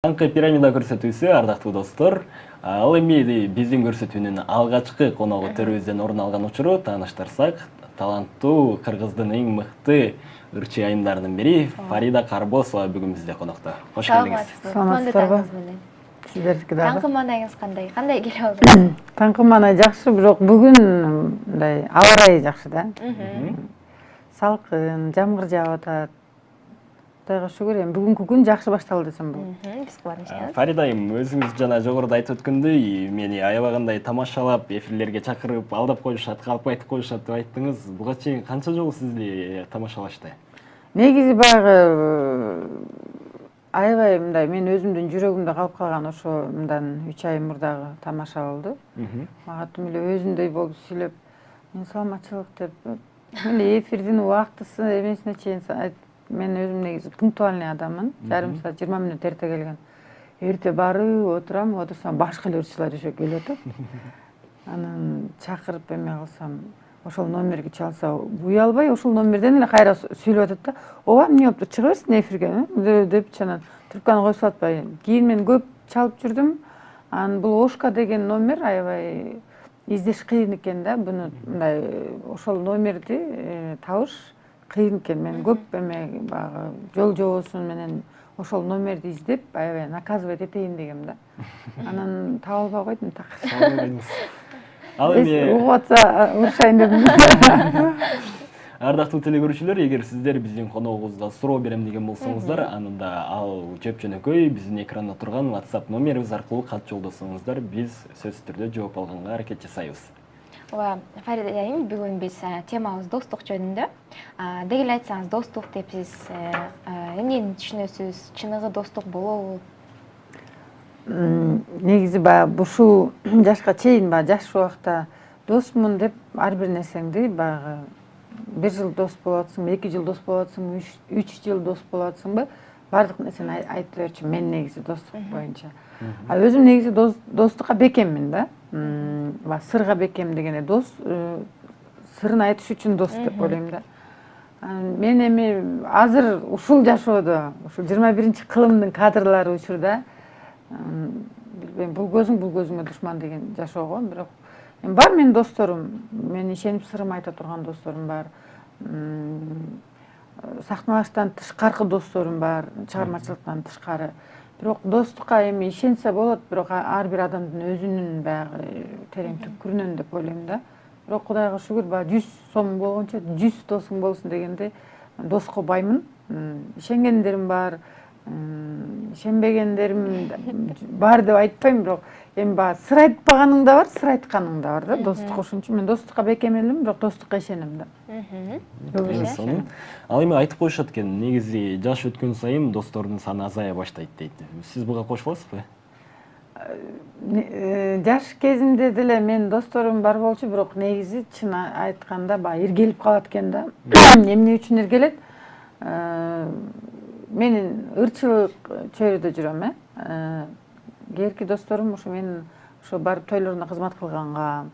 Таңкы пирамида көрсөтүүсү, ардактуу достор. Ал эми биздин көрсөтүүнүн алгачкы коногу төрүбүздөн орун алган учуру тааныштырсак, таланттуу Кыргыздын эң мыкты ырчы айымдарынын бири Фарида Карбосова бүгүн бизде конокто. Кош келдиңиз. Саламатсыздарбы? Сиздердики дагы. Таңкы маанайыңыз кандай? Кандай келип алдыңыз? Таңкы маанай жакшы, бирок бүгүн мындай аба ырайы жакшы да. Салкын, жамгыр жаап атат. Кудайга шүгүр, эми бүгүнкү күн жакшы башталды десем болот. Биз кубанычтабыз. Фарида айым, өзүңүз жана жогоруда айтып өткөндөй, мени аябагандай тамашалап, эфирлерге чакырып, алдап коюшат, калп айтып коюшат деп айттыңыз. Буга чейин канча жолу сизди тамашалашты? Негизи баягы аябай мындай мен өзүмдүн жүрөгүмдө калып калган ошо мындан 3 ай мурдагы тамаша болду. Мага тим эле өзүндөй болуп сүйлөп, мен саламатчылык деп, эле эфирдин убактысы эмесине чейин мен өзүм негизи пунктуальный адаммын. Жарым саат 20 мүнөт эрте келген. Эрте барып отурам, отурсам башка эле ырчылар еще келип атат. Анан чакырып эме кылсам, ошол номерге чалса, буй албай ошол номерден эле кайра сүйлөп атат да. Ооба, эмне болуптур, чыга берсин эфирге деп чанан трубканы коюп салатпай. Кийин мен көп чалып жүрдүм. Анан бул Ошка деген номер аябай издеш кыйын экен да. Буну мындай ошол номерди табыш кыйын экен. Мен көп эме баягы жол жобосу менен ошол номерди издеп, аябай наказывать этейин дегем да. Анан таба албай койдум так. Ал эми угуп атса урушайын дедим. Ардактуу телекөрүүчүлөр, эгер сиздер биздин коногубузга суроо берем деген болсоңуздар, анында ал жөп-жөнөкөй биздин экранда турган WhatsApp номерибиз аркылуу кат жолдосоңуздар, биз сөзсүз түрдө жооп алганга аракет жасайбыз. Ооба, Фарида айым, бүгүн биз темабыз достук жөнүндө. Деги эле айтсаңыз, достук деп сиз эмнени түшүнөсүз? Чыныгы достук болобу? Негизи баягы ушул жашка чейин, жаш убакта досмун деп ар бир нерсеңди баягы 1 жыл дос болуп атсыңбы, 2 жыл дос болуп атсыңбы, 3 жыл дос болуп атсыңбы, бардык нерсени айтып берчү мен негизи достук боюнча. Өзүм негизи достукка бекеммин да. Сырга бекем дегенде дос сырын айтыш үчүн дос деп ойлойм да. Мен эми азыр ушул жашоодо, ушул 21 кылымдын кадрлары учурда билбейм, бул көзүңө душман деген жашоого, бирок бар менин досторум, мен ишенип сырым айта турган досторум бар. Сахналаштан тышкаркы досторум бар, чыгармачылыктан тышкары. Бирок достукка эми ишенсе болот, бирок ар бир адамдын өзүнүн баягы терең түпкүрүнөн деп ойлойм да. Бирок Кудайга шүгүр, 100 сом болгончо 100 досуң болсун дегенде доска баймын. Ишенгендерим бар, ишенбегендерим бар деп айтпайм, бирок эми сыр айтпаганың да бар, сыр айтканың да бар да. Достук ошон үчүн мен достукка бекем элем, бирок достукка ишенем да. Ал эми айтып коюшат экен, негизи жаш өткөн сайын достордун саны азая баштайт дейт. Сиз буга кошула аласызбы? Жаш кезимде деле мен досторум бар болчу, бирок негизи чын айтканда иргелип калат экен да. Эмне үчүн иргелет? Менин ырчылык чөйрөдө жүрөм, Кээерки досторум ушу мен ушу барып тойлоруна кызмат кылганга,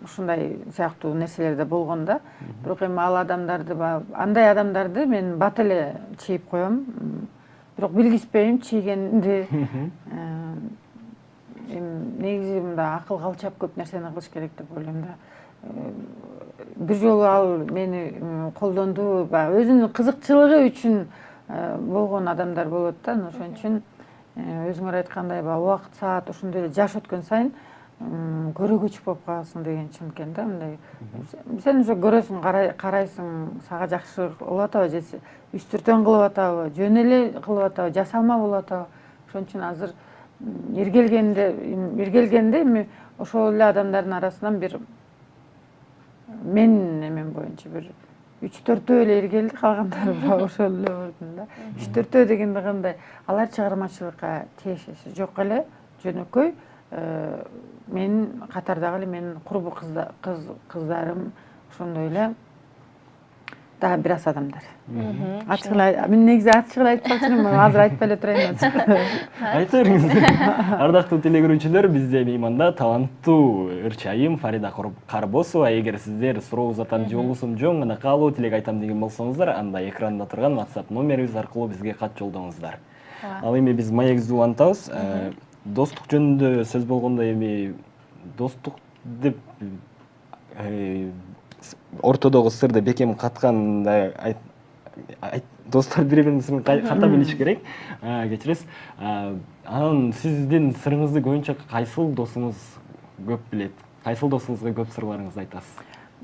ушундай сыяктуу нерселерде болгон да. Бирок эми ал адамдарды, андай адамдарды мен бат эле чийип коем. Бирок билгизбейм чийгенди. Негизи мында акыл калчап көп нерсени кылыш керек деп ойлойм да. Бир жолу ал мени колдонду, өзүнүн кызыкчылыгы үчүн болгон адамдар болот да. Ошон үчүн өзүңөр айткандай убакыт саат ошондой эле жаш өткөн сайын көрөгөчүк болуп каласың деген чын экен да. Мындай сен уже көрөсүң, карайсың, сага жакшы кылып атабы же үстүртөн кылып атабы, жөн эле кылып атабы, жасалма болуп атабы. Ошон үчүн азыр иргелгенде эми ошол эле адамдардын арасынан бир менин эмем боюнча бир 3-4 эле иргелди, калгандары ошол эле болдун да. 3-4 дегенде кандай, алар чыгармачылыкка тиешеси жок эле, жөнөкөй менин катардагы эле менин курбу кыздарым, ошондой эле дагы бир аз адамдар. Мен негизи ачык эле айтпакчы элем, азыр айтпай эле турайын. Айта бериңиз. Ардактуу телекөрүүчүлөр, бизде мейманда таланттуу ырчы айым Фарида Карбосова. Эгер сиздер суроо узатан же болбосо жөн гана каалоо тилек айтам деген болсоңуздар, анда экранда турган WhatsApp номерибиз аркылуу бизге кат жолдоңуздар. Ал эми биз маек улантабыз. Достук жөнүндө сөз болгондо эми достук деп ортодогу сырды бекем катканда достор бири биринин сырын ката билиш керек. Кечиресиз. Анан сиздин сырыңызды көбүнчө кайсыл досуңуз көп билет? Кайсыл досуңузга көп сырларыңызды айтасыз?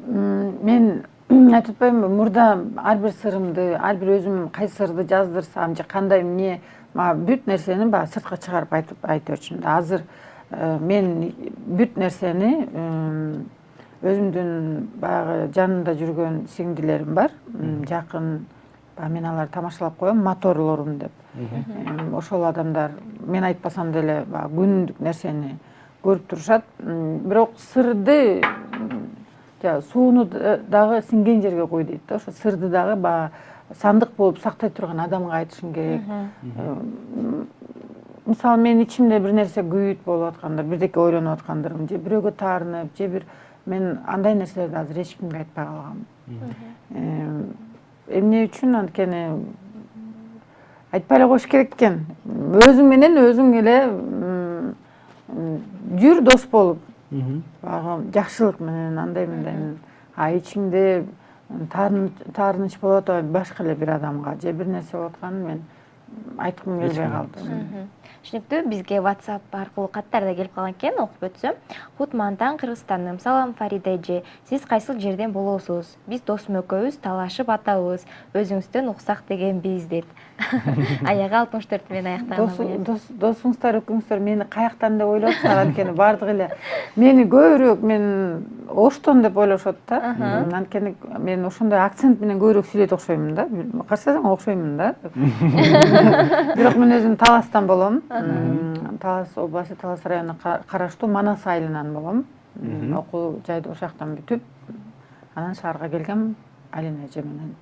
Мен айтып атпаймынбы, мурда ар бир сырымды, ар бир өзүм кайсы сырды жаздырсам же кандай эмне, бүт нерсени баягы сыртка чыгарып айта берчүмүн да. Азыр мен бүт нерсени өзүмдүн баягы жанымда жүргөн сиңдилерим бар, жакын. Мен аларды тамашалап коем, моторлорум деп. Ошол адамдар мен айтпасам деле күндүк нерсени көрүп турушат. Бирок сырды сууну дагы сиңген жерге кой дейт да. Ошо сырды дагы сандык болуп сактай турган адамга айтышың керек. Мисалы мен ичимде бир нерсе күйүт болуп атканда, бирдеке ойлонуп аткандырым, же бирөөгө таарынып, же бир мен андай нерселерди азыр эч кимге айтпай калгам. Эмне үчүн анткени айтпай эле коюш керек экен. Өзүң менен өзүң эле жүр дос болуп. Баягы жакшылык менен, андай менен. Ичиңде таарыныч болуп атат башка эле бир адамга же бир нерсе болуп атканын мен айткым келбей калды. Түшүнүктүү. Бизге WhatsApp аркылуу каттар да келип калган экен, окуп өтсөм. Кутмантан, Кыргызстаным. Салам Фарида эже. Сиз кайсыл жерден болосуз? Биз досум экөөбүз талашып атабыз. Өзүңүздөн уксак дегенбиз дейт. Аягы 64 менен аяктаган. Досуңуздар, экөөңүздөр мени каяктан деп ойлоп атышат, анткени бардыгы эле мени көбүрөөк мен Оштон деп ойлошот да. Анткени мен ошондой акцент менен көбүрөөк сүйлөйт окшоймун да. Карасаң окшоймун да. Бирок мен өзүм Таластан болом. Талас областы, Талас районуна караштуу Манас айылынан болом. Окуу жайды ошол жактан бүтүп, анан шаарга келгем Алина эже менен.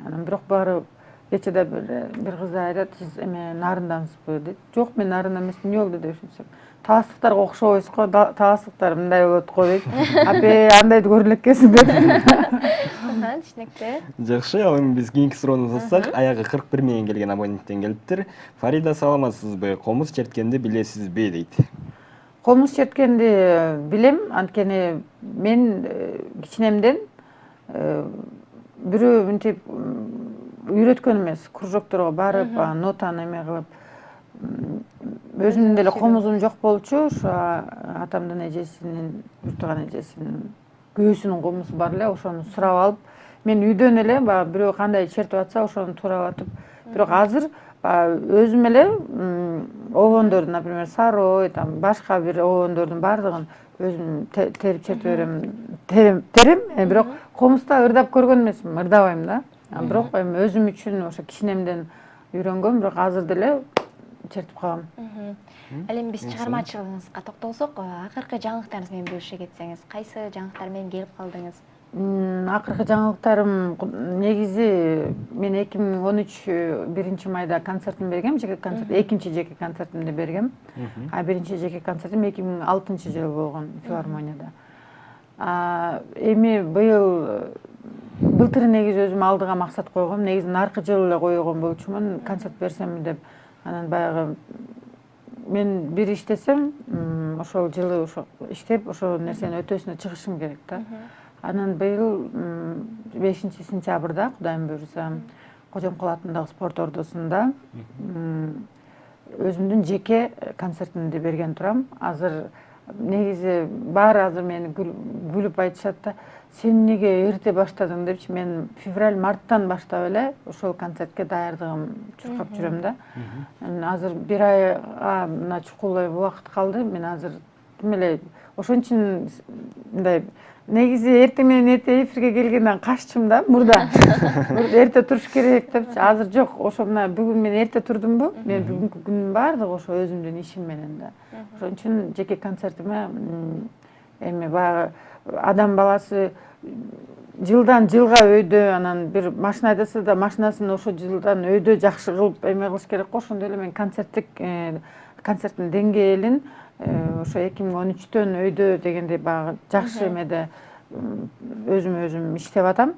Анан бирок баары кечеде бир кыз айтат, сиз эме нарындансызбы дейт. Жок, мен нарында эмесмин, эмне болду деп düşünсөм. Таластыктарга окшобойсуз го, таластыктар мындай болот го дейт. Апе, андайды көрүп элеккенсиң деп. Түшүнүктүү. Жакшы, ал эми биз кийинки суроону алсак, аягы 41 миңге келген абоненттен келиптир. Фарида, саламатсызбы? Комуз черткенди билесизби дейт. Комуз черткенди билем, анткени мен кичинемден бирөө мынтип үйрөткөн эмес, кружокторго барып, нотаны эме кылып, өзүмдүн деле комузум жок болчу, ошо атамдын эжесинин, Үртүган эжесинин күйөөсүнүн комузу бар эле, ошону сурап алып, мен үйдөн эле баягы бирөө кандай чертип атса, ошону туурап атып, бирок азыр өзүм эле обондордун, например, Сарой, там башка бир обондордун бардыгын өзүм терип чертип берем. Терем, бирок комузда ырдап көргөн эмесмин, ырдабайм да. Бирок эми өзүм үчүн ошо кичинемден үйрөнгөм, бирок азыр деле чертип калам. Ал эми биз чыгармачылыгыңызга токтолсок, акыркы жаңылыктарыңыз менен бөлүшө кетсеңиз, кайсы жаңылыктар менен келип калдыңыз? Акыркы жаңылыктарым негизи мен 2013 1 майда концертин бергем, жеке концерт, экинчи жеке концертимди бергем. Биринчи жеке концертим 2006-жылы болгон филармонияда. Эми былтыр негизи өзүм алдыга максат койгом, негизи наркы жылы эле койгон болчумун, концерт берсемби деп. Анан баягы мен бир иштесем, ошол жылы ошо иштеп, ошол нерсени өтөөсүнө чыгышым керек да. Анан быйыл 5-сентябрда, Кудайым буйруса, Кожомкул атындагы спорт ордосунда өзүмдүн жеке концертимди берген турам. Азыр негизи баары азыр мени күлүп айтышат да, сен эмнеге эрте баштадың депчи. Мен февраль-марттан баштап эле ошол концертке даярдыгым чуркап жүрөм да. Азыр бир айга мына чукул убакыт калды. Мен азыр тим эле ошон үчүн мындай негизи эртең менен эрте эфирге келгенден каччым да, мурда. Эрте туруш керек депчи. Азыр жок, ошо мына бүгүн мен эрте турдумбу? Мен бүгүнкү күнүм баардыгы ошо өзүмдүн ишим менен да. Ошон үчүн жеке концертиме эми баягы адам баласы жылдан жылга өйдө, анан бир машина айдаса да машинасын ошо жылдан өйдө жакшы кылып эме кылыш керек го. Ошондой эле мен концерттин деңгээлин ошо 2013-төн өйдө дегендей баягы жакшы эмеде өзүм иштеп атам.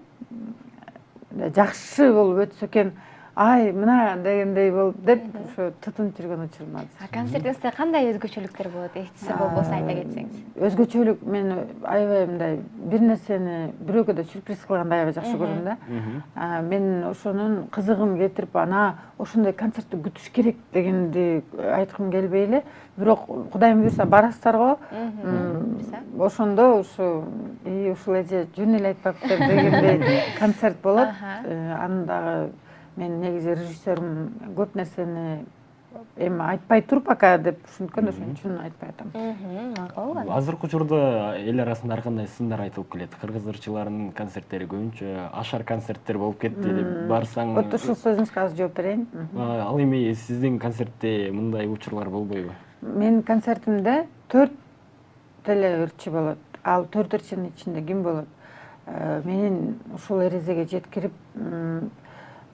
Жакшы болуп өтсө экен. ай мына дегендей болуп деп ошо тутунуп жүргөн учурум азыр. Концертиңизде кандай өзгөчөлүктөр болот? Эчиси болбосо айта кетсеңиз. Өзгөчөлүк мен аябай мындай бир нерсени бирөөгө да сюрприз кылганды аябай жакшы көрөм да. Мен ошонун кызыгын кетирип ана ошондой концертти күтүш керек дегенди айткым келбей эле, бирок Кудайым буйрса барасыздар го. Ошондо ушу ушул эже жөн эле айтпаптыр дегендей концерт болот. Аны дагы мен негизи режиссерим көп нерсени эми айтпай тур пока деп түшүнткөн, ошон үчүн айтпай атам. Макул. Азыркы учурда эл арасында ар кандай сындар айтылып келет. Кыргыз ырчыларынын концерттери көбүнчө ашар концерттер болуп кетти деп барсаң. Вот ушул сөзүңүзгө азыр жооп берейин. Ал эми сиздин концертте мындай учурлар болбойбу? Менин концертимде 4 деле ырчы болот. Ал 4 ырчынын ичинде ким болот? Менин ушул эрезеге жеткирип,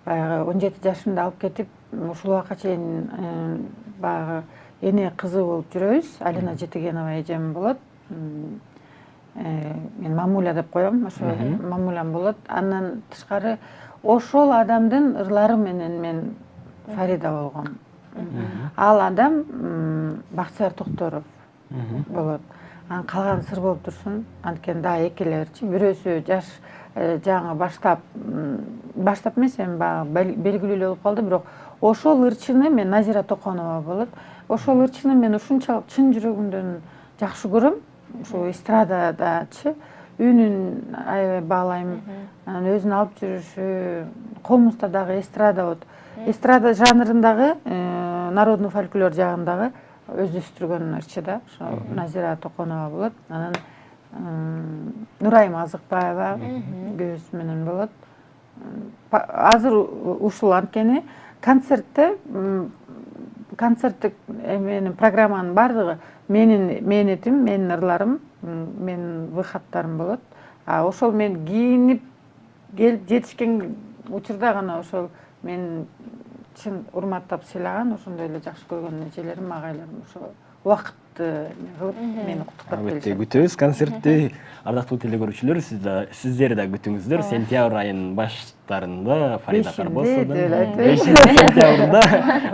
баягы 17 жашымда алып кетип, ушул убакка чейин баягы эне кызы болуп жүрөбүз. Алина Жетегенова эжем болот. Мен Мамуля деп коем, ошо Мамулям болот. Андан тышкары ошол адамдын ырлары менен мен Фарида болгом. Ал адам Бактияр Токторов болот. Анан калган сыр болуп турсун. Анткени да эки эле ырчы. Бирөөсү жаш жаңы баштап эмес, эми баягы белгилүү эле болуп калды, бирок ошол ырчыны мен Назира Токонова болот. Ошол ырчыны мен ушунчалык чын жүрөгүмдөн жакшы көрөм. Ушул эстрададачы үнүн аябай баалайм. Анан өзүн алып жүрүшү, комузда дагы эстрада болот. Эстрада жанрындагы, народный фольклор жагындагы өздөштүргөн ырчы да, ошо Назира Токонова болот. Анан Нурайым Азыкбаева көбүс менен болот. Азыр ушул анткени концерттик менин программанын баардыгы менин мээнетим, менин ырларым, менин выходтарым болот. Ошол мен кийинип келип жетишкен учурда гана ошол мен чын урматтап сыйлаган, ошондой эле жакшы көргөн эжелерим, агайларым ошо убакыт кылып мени куттуктап келишет. Албетте күтөбүз концертти. Ардактуу телегөрүүчүлөр, сиздер да күтүңүздөр. Сентябрь айынын баштарында Фарида Карбосовадан, 5 сентябрда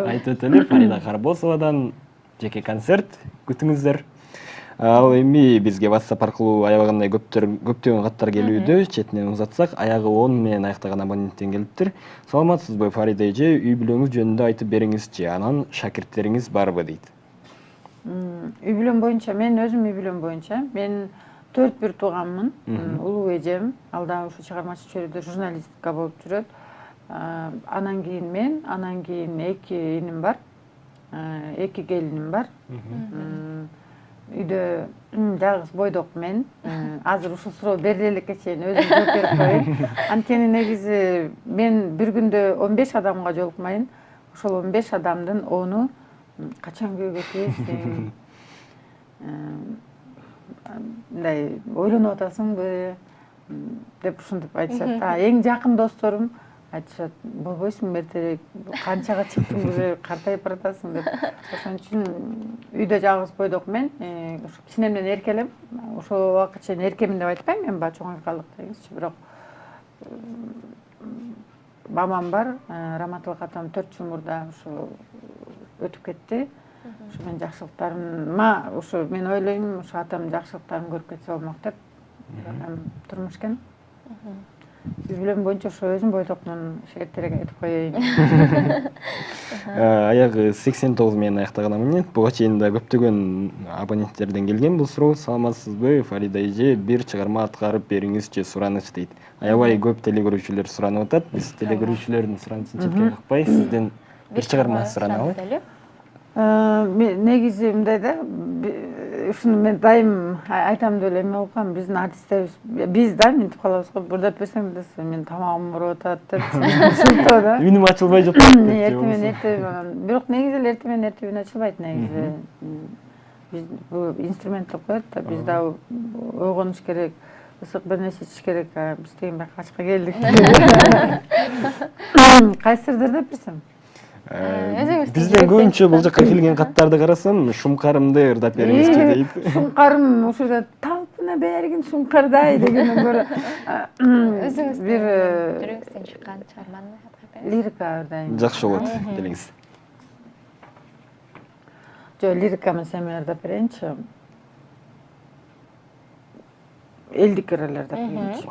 айтып өтөлү, Фарида Карбосовадан жеке концерт күтүңүздөр. Ал эми бизге WhatsApp аркылуу аябагандай көптөгөн каттар келүүдө, четинен узатсак, аягы 10 менен аяктаган абоненттен келиптир. Саламатсызбы Фарида эже, үй бүлөңүз жөнүндө айтып бериңизчи, анан шакирттериңиз барбы дейт. Үй бүлөм боюнча, мен өзүм үй бүлөм боюнча, мен 4 бир тууганмын. Улуу эжем, ал да ушу чыгармачы чөйрөдө журналистика болуп жүрөт. Анан кийин мен, анан кийин 2 иним бар, 2 келиним бар. Үйдө жалгыз бойдок мен. Азыр ушул суроо бериле элекке чейин өзүм жооп берип коеюн. Анткени негизи мен бир күндө 15 адамга жолукмайын. Ошол 15 адамдын 10-у качан күйөөгө кетесиң? Мындай ойлонуп атасыңбы деп ушинтип айтышат. Эң жакын досторум айтышат, болбойсуң эртерээк, канчага чыктың уже картайып баратасың деп. Ошон үчүн үйдө жалгыз бойдок мен, ошо кичинемден эркелем. Ошол убакка чейин эркемин деп айтпайм, мен баягы чоң калдык дегенчи, бирок мамам бар, Раматылык атам 4 жыл мурда ошо өтүп кетти. Ошо мен жакшылыктарыма, ошо мен ойлойм, ошо атам жакшылыктарын көрүп кетсе болмок деп. Турмуш экен. Үй бүлөм боюнча ошо өзүм бойдокмун, шекеттерге айтып коеюн. Аягы 89 менен аяктаган абонент. Буга чейин да көптөгөн абоненттерден келген бул суроо. Саламатсызбы Фарида эже, бир чыгарма аткарып бериңизчи, сураныч дейт. Аябай көп телегөрүүчүлөр суранып атат. Биз телегөрүүчүлөрдүн суранычын четке какпай, сизден бир чыгарма сураналы. Негизи мындай да, ушуну мен дайым айтам деп эле эме болуп калам, биздин артисттерибиз, биз да мынтип калабыз го, бурдап берсең десе, мен тамагым ооруп атат деп, ушинтип да. Үнүм ачылбай жатат деп. Эртең менен эртең, бирок негизи эле эртең менен эртең ачылбайт негизи. Биз бул инструмент деп коет да, биз да ойгонуш керек, ысык бир нерсе ичиш керек, биз деген бияка ачка келдик. Кайсырдыр деп берсем? Бизден көбүнчө бул жака келген каттарды карасам, шумкарымды ырдап бериңизчи дейт. Шумкарым ушуда талпына бергин шумкардай дегенден көрө өзүңүз бир жүрөгүңүздөн чыккан чыгарманы аткарып Лирика ырдайм. Жакшы болот. Келиңиз. Лириканы сен ырдап берейинчи. Элдикерлерди ырдап берейинчи.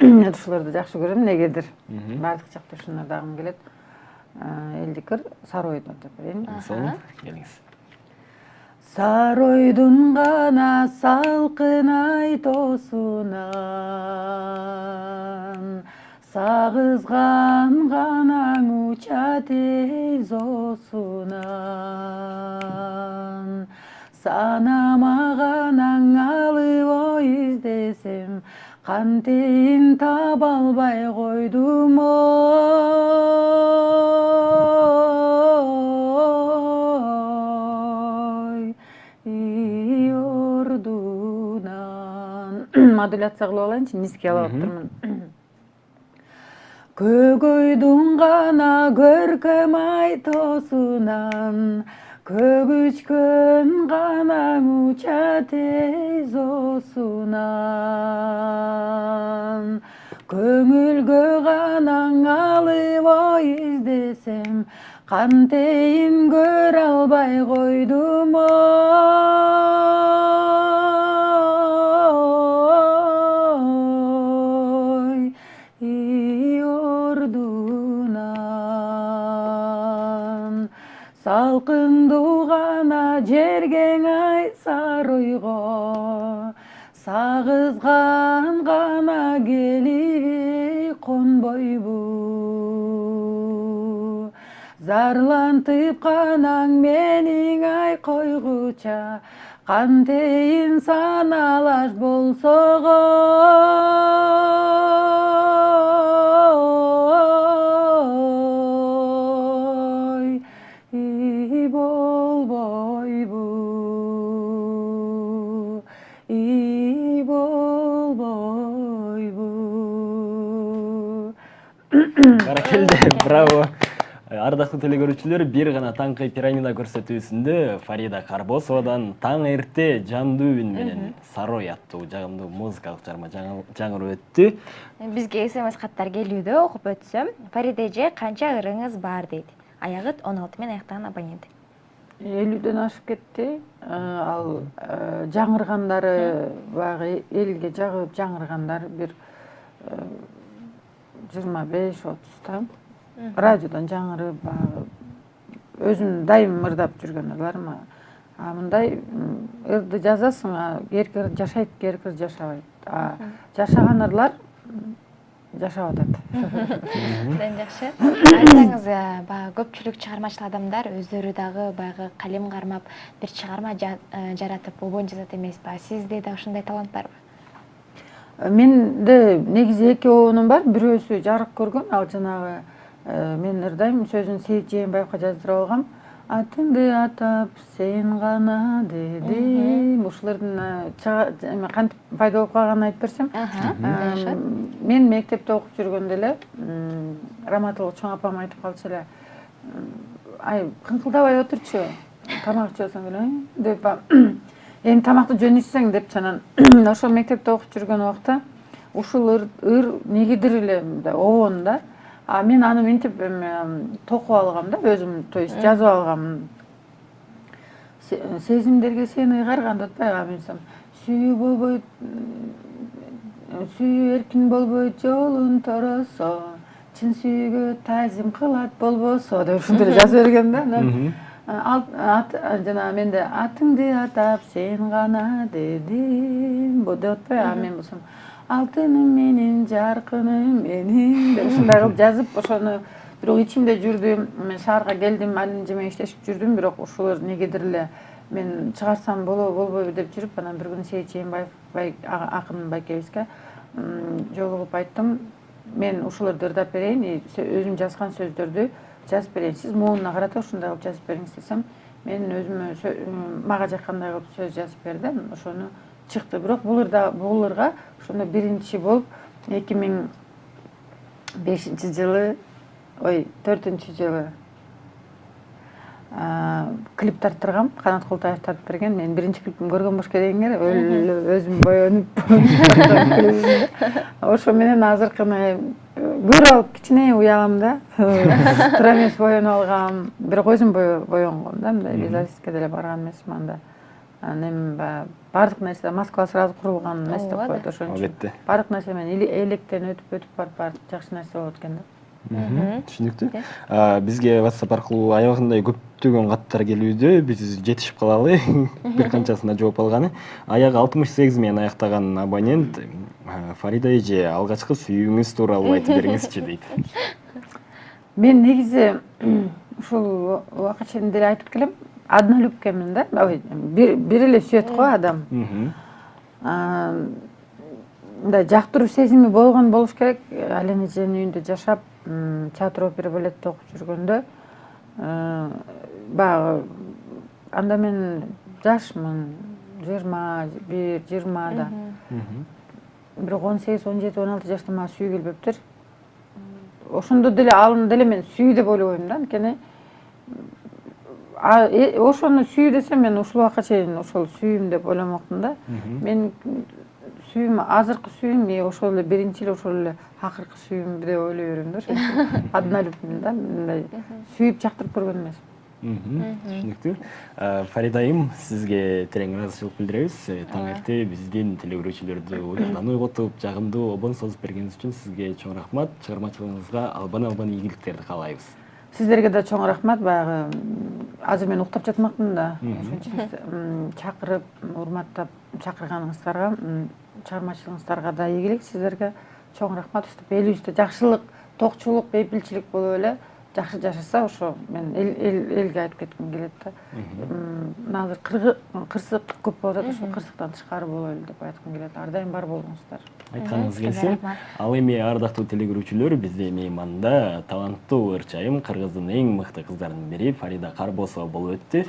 Мен ушуларды жакшы көрөм, негедир. Бардык жакта ушуну ырдагым келет. Элдикер Саройду ырдап берейин. Келиңиз. Саройдун гана салкын ай тоосунан сагызган ганаң учат эй зоосунан санамаганаң алып ой издесем кантейин таба албай койдум ой ордунан. Модуляция кылып алайынчы, низкий алып атырмын. Көгөйдүн гана көркөм ай тоосунан көгүчкөн ганаң учат эй зоосунан көңүлгө ганаң алып ой издесем кантейин көрө албай койдум ордунан салкындуу гана жергең ай Саройго сагызган гана келип конбойбу зарлантып канаң менин ай койгуча кантейин саналаш болсого болбойбу болбойбу. Баракелде, браво. Ардактуу теле көрүүчүлөр, бир гана таңкы пирамида көрсөтүүсүндө Фарида Карбосовадан таң эрте жандуу үн менен Сарой аттуу жагымдуу музыкалык чыгарма жаңырып өттү. Бизге СМС каттар келүүдө, окуп өтсөм. Фарида эже канча ырыңыз бар дейт. Аягы 16 менен аяктаган абонент. 50ден ашып кетти. Ал жаңыргандары баягы элге жагып жаңыргандар бир 25-30 та. Радиодон жаңырып, өзүм дайым ырдап жүргөн ырларым. Мындай ырды жазасың, керкир жашайт, керкир жашабайт. Жашаган ырлар жашап атат. Абдан жакшы. Айтсаңыз, баягы көпчүлүк чыгармачыл адамдар өздөрү дагы баягы калем кармап, бир чыгарма жаратып, обон жазат эмеспи? Сизде да ушундай талант барбы? Менде негизи эки обонум бар. Бирөөсү жарык көргөн, ал жанагы мен ырдайм, сөзүн Сейит Жээнбаевка жаздырып алгам. Атыңды атап сен гана дедим. Ушулардын кантип пайда болуп калганын айтып берсем. Мен мектепте окуп жүргөндө эле Раматылык чоң апам айтып калчу эле. Ай, кыңкылдабай отурчу. Тамак жесең эле деп. Эми тамакты жөн ичсең деп жанан ошол мектепте окуп жүргөн убакта ушул ыр негедир эле обон да. Мен аны мынтип токуп алгам да, өзүм, то есть жазып алгам. Сезимдерге сени ыйгарганда атпайбы, менсем сүйүү болбойт, сүйүү эркин болбойт жолун торосо, чын сүйүүгө тазим кылат болбосо деп ушундай жазып бергем да. Жана менде атыңды атап сен гана дедим деп атпайбы, мен болсом алтыным менен жаркыным менин деп ушундай кылып жазып, ошону бирок ичимде жүрдүм. Мен шаарга келдим, Алимжи менен иштешип жүрдүм, бирок ушулар негедир эле мен чыгарсам болбойбу деп жүрүп, анан бир күнү Сейит Жээнбаев акын байкебизге жолугуп айттым, мен ушуларды ырдап берейин, өзүм жазган сөздөрдү жазып берейин, сиз моунуна карата ушундай кылып жазып бериңиз десем, мен өзүмө мага жаккандай кылып сөз жазып бердим, ошону чыкты. Бирок бул ырга ошондо биринчи болуп 2005 жылы, 4-жылы клип тарттыргам. Канат Култаев тартып берген. Мен биринчи клипин көргөн болуш керек эле, өзүм боенуп клибимде. Ошо менен азыркыны көрүп алып кичине уялам да. Туура эмес боюнуп алгам, бирок өзүм боенгом да, мындай визажистке деле барган эмесмин анда. Анан эми баягы бардык нерсе Москва сразу курулган эмес деп коет, ошон үчүн Албетте. бардык нерсе менен электен өтүп барып жакшы нерсе болот экен да. Түшүнүктүү. Бизге WhatsApp аркылуу аябагындай көптөгөн каттар келүүдө, биз жетишип калалы. Бир канчасына жооп алганы. Аягы 68 менен аяктаган абонент Фарида эже, алгачкы сүйүүңүз тууралуу айтып бериңизчи дейт. Мен негизи ушул убакыт чейин деле айтып келем, однолюбкемин да. Бир эле сүйөт го адам. Мындай жактыруу сезими болгон болуш керек. Ален эженин үйүндө жашап, театр опера балетте окуп жүргөндө баягы анда мен жашмын, 21, 20да. Бирок 18, 17, 16 жашта мага сүйүү келбептир. Ошондо деле ал деле мен сүйүү деп ойлобойм да, анткени ошону сүйүү десем мен ушул убакка чейин ошол сүйүүм деп ойломоктун да. Мен сүйүүм, азыркы сүйүүм ошол эле биринчи эле ошол эле акыркы сүйүүм деп ойлой берем да, ошон үчүн однолюбмун да, мындай сүйүп жактырып көргөн эмесмин. Түшүнүктүү. Фарида айым, сизге терең ыраазычылык билдиребиз. Таң эрте биздин телегөрүүчүлөрдү уюлдан ойготуп, жагымдуу обон созуп бергениңиз үчүн сизге чоң рахмат. Чыгармачылыгыңызга албан ийгиликтерди каалайбыз. Сиздерге да чоң рахмат. Баягы азыр мен уктап жатмакмын да. Ошон үчүн чакырып, урматтап чакырганыңыздарга, чыгармачылыгыңыздарга да ийгилик. Сиздерге чоң рахмат. Ушинтип элибизде жакшылык, токчулук, бейпилчилик болуп эле жакшы жашаса, ошо мен элге айтып кетким келет да. Мына азыр кырсык көп болуп атат, ошо кырсыктан тышкары бололу деп айткым келет. Ар дайым бар болуңуздар. Айтканыңыз келсин. Ал эми ардактуу телегөрүүчүлөр, бизде мейманда таланттуу ырчайым, Кыргыздын эң мыкты кыздарынын бири Фарида Карбосова болуп өттү.